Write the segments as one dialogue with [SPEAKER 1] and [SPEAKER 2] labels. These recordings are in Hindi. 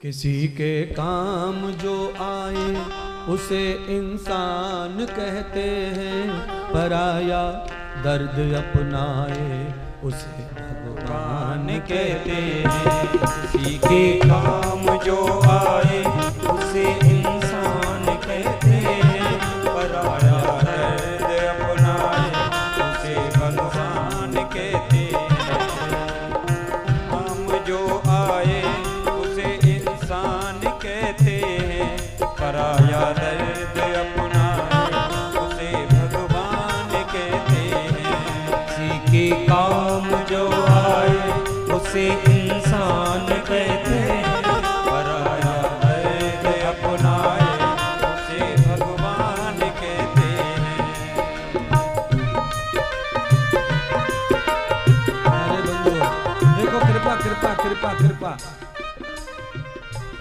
[SPEAKER 1] किसी के काम जो आए उसे इंसान कहते हैं, पराया दर्द अपनाए उसे भगवान कहते हैं।
[SPEAKER 2] किसी के काम जो आए उसे इंसान कहते हैं, पराया दर्द अपनाए उसे भगवान कहते हैं। काम जो आए उसे इंसान कहते हैं, पराया दर्द अपनाए उसे भगवान कहते हैं। किसी के काम जो आए उसे इंसान कहते हैं, पराया दर्द अपनाए उसे भगवान कहते हैं।
[SPEAKER 1] अरे बंधु देखो, कृपा कृपा कृपा कृपा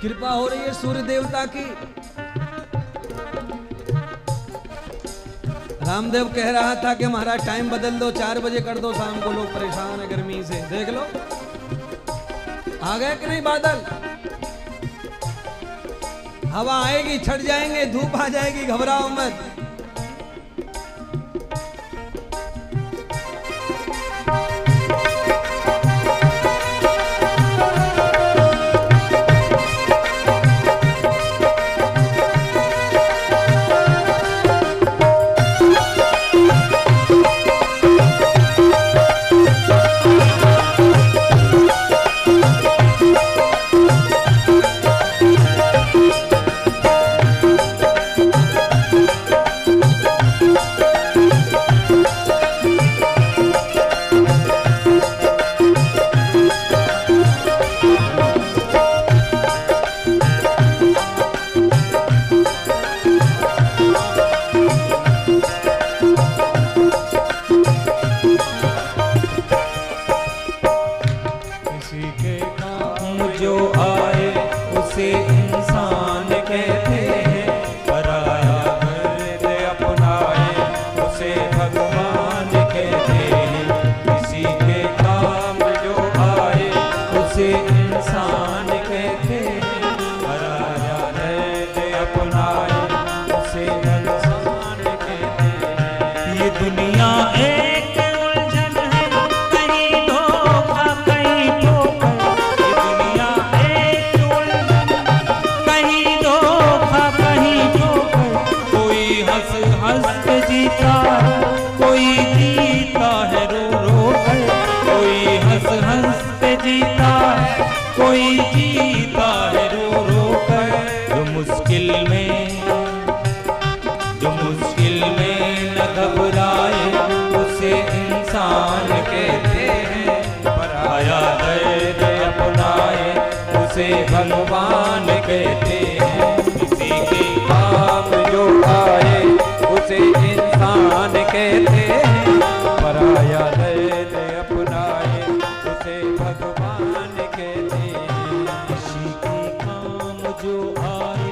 [SPEAKER 1] कृपा हो रही है सूर्य देवता की। रामदेव कह रहा था कि महाराज टाइम बदल दो, 4 बजे कर दो शाम को, लोग परेशान है गर्मी से। देख लो आ गए कि नहीं बादल। हवा आएगी, छट जाएंगे, धूप आ जाएगी, घबराओ मत।
[SPEAKER 2] भगवान कहते हैं। किसी के काम जो आए उसे इंसान कहते हैं, पराया दर्द अपनाए उसे भगवान कहते हैं। किसी के काम जो आए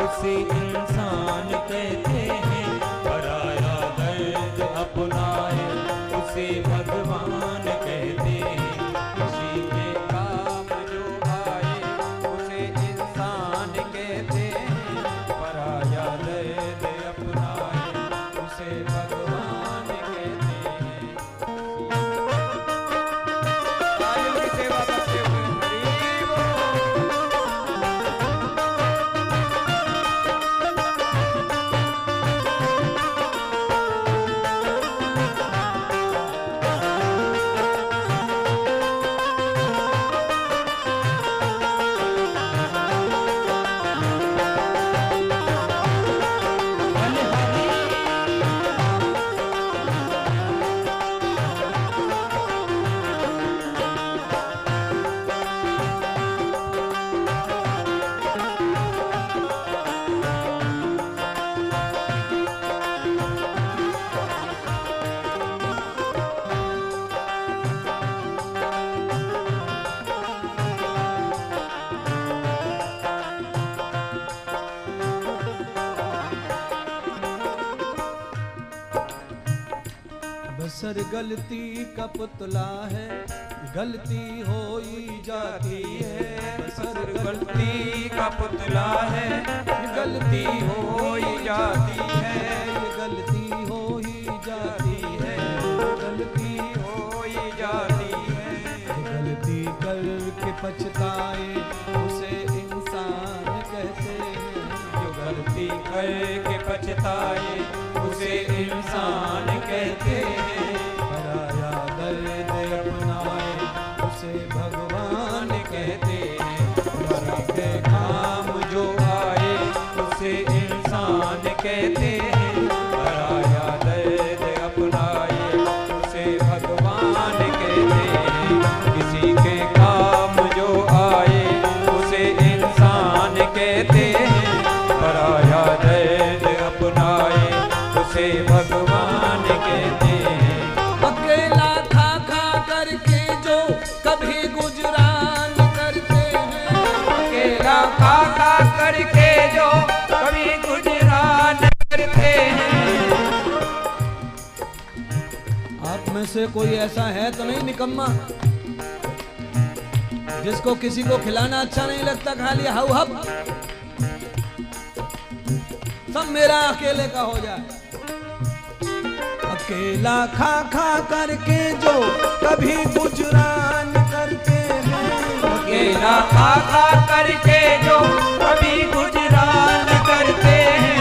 [SPEAKER 2] उसे इंसान कहते हैं, पराया दर्द अपनाए उसे भगवान कहते हैं। किसी के काम जो आए उसे इंसान कहते हैं, पराया दर्द अपनाए उसे भगवान कहते हैं। आयु की सेवा करते हुए हरि बोल।
[SPEAKER 1] बसर गलती का पुतला है, गलती हो ही जाती है,
[SPEAKER 2] सर गलती का पुतला है,
[SPEAKER 1] गलती
[SPEAKER 2] हो ही जाती है,
[SPEAKER 1] गलती हो ही जाती है,
[SPEAKER 2] गलती हो ही जाती है।
[SPEAKER 1] गलती करके पछताए उसे इंसान कहते हैं,
[SPEAKER 2] जो गलती करके पछताए उसे इंसान कहते हैं।
[SPEAKER 1] पराया दर्द अपनाए उसे भगवान
[SPEAKER 2] कहते हैं परा के काम जो आए उसे इंसान कहते हैं। पराया दर्द अपनाए उसे भगवान कहते हैं। किसी के काम जो आए उसे इंसान कहते हैं। पराया दर्द अपनाए उसे भगवान कहते हैं।
[SPEAKER 1] अकेला खा खा करके जो कभी गुजरान करते हैं,
[SPEAKER 2] अकेला खा खा करके जो कभी गुजरान करते हैं।
[SPEAKER 1] आप में से कोई ऐसा है तो नहीं निकम्मा जिसको किसी को खिलाना अच्छा नहीं लगता, खाली हाउ हब सब मेरा अकेले का हो जाए। अकेला खा खा करके जो कभी गुजरान करते हैं,
[SPEAKER 2] अकेला खा खा करके जो कभी गुजरान करते हैं।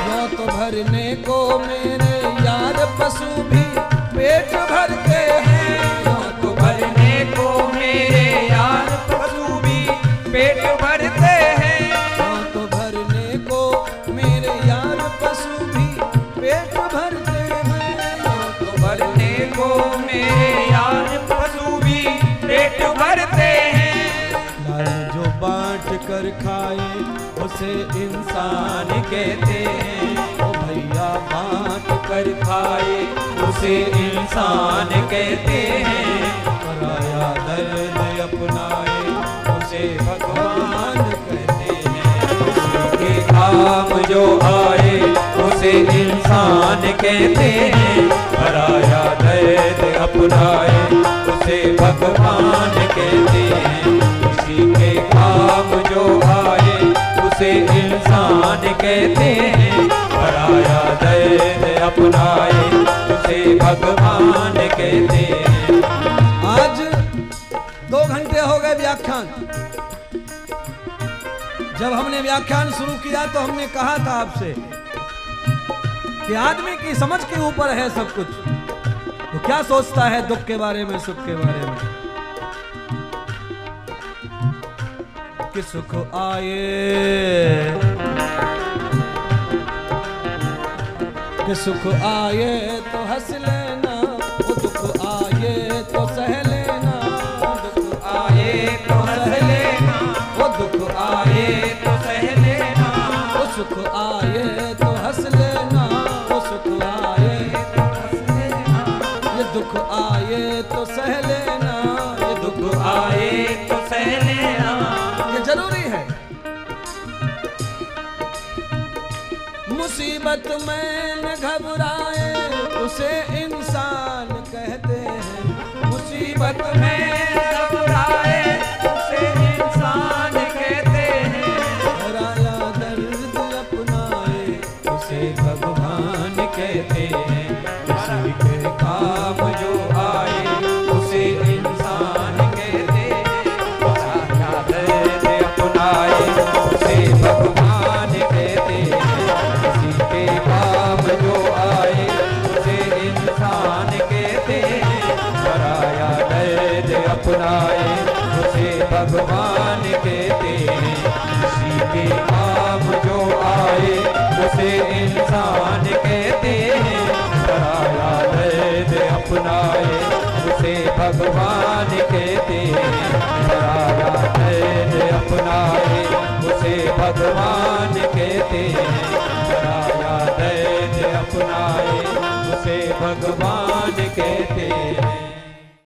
[SPEAKER 1] जो तो भरने को मेरे यार पशु भी पेट भरते हैं,
[SPEAKER 2] तो भरने को मेरे यार पशु भी पेट भरते हैं।
[SPEAKER 1] तो भरने को मेरे यार पशु भी पेट भरते हैं,
[SPEAKER 2] तो भरने को मेरे यार पशु भी पेट भरते हैं।
[SPEAKER 1] लाल जो बांट कर खाए उसे इंसान
[SPEAKER 2] कहते हैं
[SPEAKER 1] ओ भैया बांट
[SPEAKER 2] कर खाए उसे इंसान कहते हैं।
[SPEAKER 1] पराया दर्द अपनाए
[SPEAKER 2] उसे भगवान कहते हैं। उसके काम जो आए उसे इंसान कहते हैं। पराया दर्द अपनाए उसे भगवान कहते हैं। किसी के काम जो आए उसे इंसान कहते हैं। पराया दर्द अपनाए उसे भगवान कहते हैं।
[SPEAKER 1] आज 2 घंटे हो गए व्याख्यान। जब हमने व्याख्यान शुरू किया तो हमने कहा था आपसे कि आदमी की समझ के ऊपर है सब कुछ। तो क्या सोचता है दुख के बारे में, सुख के बारे में? कि सुख आए, कि सुख आए तो हंस लेना, वो दुख आए तो सह लेना, दुख
[SPEAKER 2] आए तो हंस लेना,
[SPEAKER 1] वो दुख
[SPEAKER 2] आए तो सह लेना,
[SPEAKER 1] वो सुख आए तो हंस लेना, वो सुख आए
[SPEAKER 2] तो हंस लेना,
[SPEAKER 1] ये दुख आए तो सह लेना, ये दुख
[SPEAKER 2] दुख आए तो सह लेना।
[SPEAKER 1] ये जरूरी है। मुसीबत में न घबराए उसे इंसान कहते हैं। मुसीबत में
[SPEAKER 2] घबराए उसे इंसान कहते हैं।
[SPEAKER 1] पराया दर्द अपनाए
[SPEAKER 2] उसे भगवान कहते हैं। किसी के काम जो आए उसे इंसान कहते हैं। पराया दर्द अपनाए उसे भगवान कहते हैं। किसी के काम जो आए उसे इंसान कहते हैं। पराया दर्द अपनाए उसे भगवान कहते हैं। किसी के काम जो आए उसे इंसान कहते हैं। पराया दर्द अपनाए उसे भगवान कहते हैं। पराया दर्द अपनाए उसे भगवान कहते हैं। पराया दर्द अपनाए उसे भगवान कहते हैं।